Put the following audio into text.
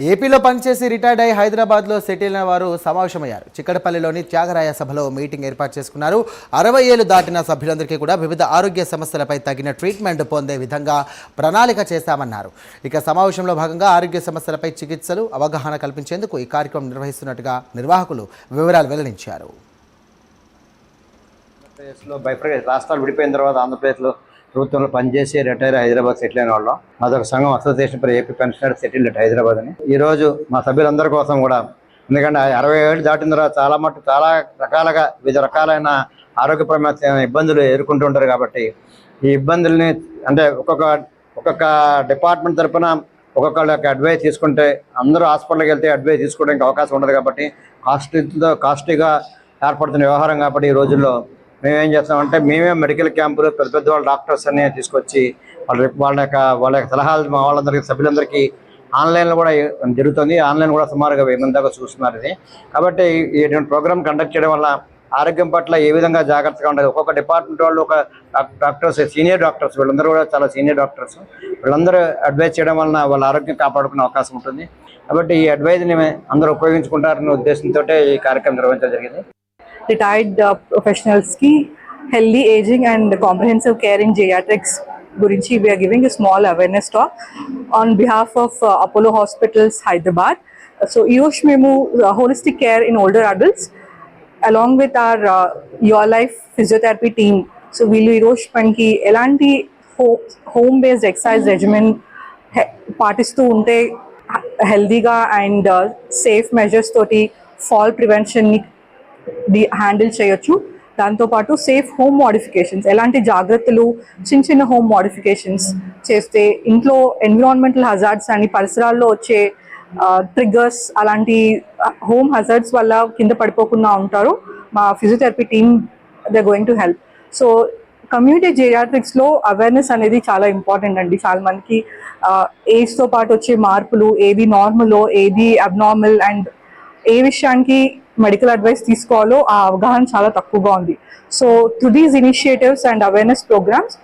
ఏపీలో పనిచేసి రిటైర్డ్ అయి హైదరాబాద్లో సెటిల్ అయిన వారు సమావేశమయ్యారు. చిక్కడపల్లిలోని త్యాగరాయ సభలో మీటింగ్ ఏర్పాటు చేసుకున్నారు. 60 ఏళ్లు దాటిన సభ్యులందరికీ కూడా వివిధ ఆరోగ్య సమస్యలపై తగిన ట్రీట్మెంట్ పొందే విధంగా ప్రణాళిక చేశామన్నారు. ఇక సమావేశంలో భాగంగా ఆరోగ్య సమస్యలపై చికిత్సలు అవగాహన కల్పించేందుకు ఈ కార్యక్రమం నిర్వహిస్తున్నట్టుగా నిర్వాహకులు వివరాలు వెల్లడించారు. రాష్ట్రాలు విడిపోయిన తర్వాత ఆంధ్రప్రదేశ్లో ప్రభుత్వంలో పనిచేసి రిటైర్ హైదరాబాద్ సెటిల్ అయిన వాళ్ళం. అదొక సంఘం, association for AP pensioner settle at Hyderabad అని. ఈరోజు మా సభ్యులందరి కోసం కూడా, ఎందుకంటే 60 ఏళ్ళు దాటిన తర్వాత చాలా రకాలుగా వివిధ రకాలైన ఆరోగ్యపరమైన ఇబ్బందులు ఎదుర్కొంటూ ఉంటారు. కాబట్టి ఈ ఇబ్బందుల్ని అంటే ఒక్కొక్క డిపార్ట్మెంట్ తరఫున ఒక్కొక్కళ్ళ అడ్వైస్ తీసుకుంటే, అందరూ హాస్పిటల్కి వెళ్తే అడ్వైస్ తీసుకోవడానికి అవకాశం ఉండదు. కాబట్టి కాస్ట్లీగా ఏర్పడుతున్న వ్యవహారం. కాబట్టి ఈ రోజుల్లో మేమేం చేస్తామంటే, మేమే మెడికల్ క్యాంపులు పెద్ద వాళ్ళ డాక్టర్స్ అన్ని తీసుకొచ్చి వాళ్ళ యొక్క సలహాలు మా వాళ్ళందరికీ సభ్యులందరికీ ఆన్లైన్లో కూడా జరుగుతుంది. ఆన్లైన్ కూడా సుమారుగా 1000 మంది దాకా చూస్తున్నారు ఇది. కాబట్టి ఈ ప్రోగ్రామ్ కండక్ట్ చేయడం వల్ల ఆరోగ్యం పట్ల ఏ విధంగా జాగ్రత్తగా ఉండదు. ఒక్కొక్క డిపార్ట్మెంట్ వాళ్ళు ఒక డాక్టర్స్, సీనియర్ డాక్టర్స్, వీళ్ళందరూ కూడా చాలా సీనియర్ డాక్టర్స్, వీళ్ళందరూ అడ్వైజ్ చేయడం వలన వాళ్ళ ఆరోగ్యం కాపాడుకునే అవకాశం ఉంటుంది. కాబట్టి ఈ అడ్వైజ్ని అందరూ ఉపయోగించుకుంటారనే ఉద్దేశంతో ఈ కార్యక్రమం నిర్వహించడం జరిగింది. Retired professionals ki healthy aging and comprehensive care in geriatrics gurinchi we are giving a small awareness talk on behalf of Apollo Hospitals, Hyderabad. So Yosh memu holistic care in older adults along with our Your Life physiotherapy team. So we'll Yosh panki elanti home based exercise regimen పాటిస్తూ ఉంటే హెల్దీగా and safe measures తోటి fall ప్రివెన్షన్ని handle చేయొచ్చు. దాంతోపాటు safe home modifications, ఎలాంటి జాగ్రత్తలు చిన్న home modifications చేస్తే ఇంట్లో ఎన్విరాన్మెంటల్ హజార్డ్స్ అని పరిసరాల్లో వచ్చే ట్రిగ్గర్స్, అలాంటి హోమ్ హజార్డ్స్ వల్ల కింద పడిపోకుండా ఉంటారు. మా physiotherapy team they going to help. So community జెరియాట్రిక్స్లో అవేర్నెస్ అనేది చాలా ఇంపార్టెంట్ అండి. చాలా మందికి ఏజ్తో పాటు వచ్చే మార్పులు, ఏది నార్మలో ఏది అబ్నార్మల్ అండ్ ఏ విషయానికి మెడికల్ అడ్వైస్ తీసుకోవాలో ఆ అవగాహన చాలా తక్కువగా ఉంది. So through these initiatives and awareness programmes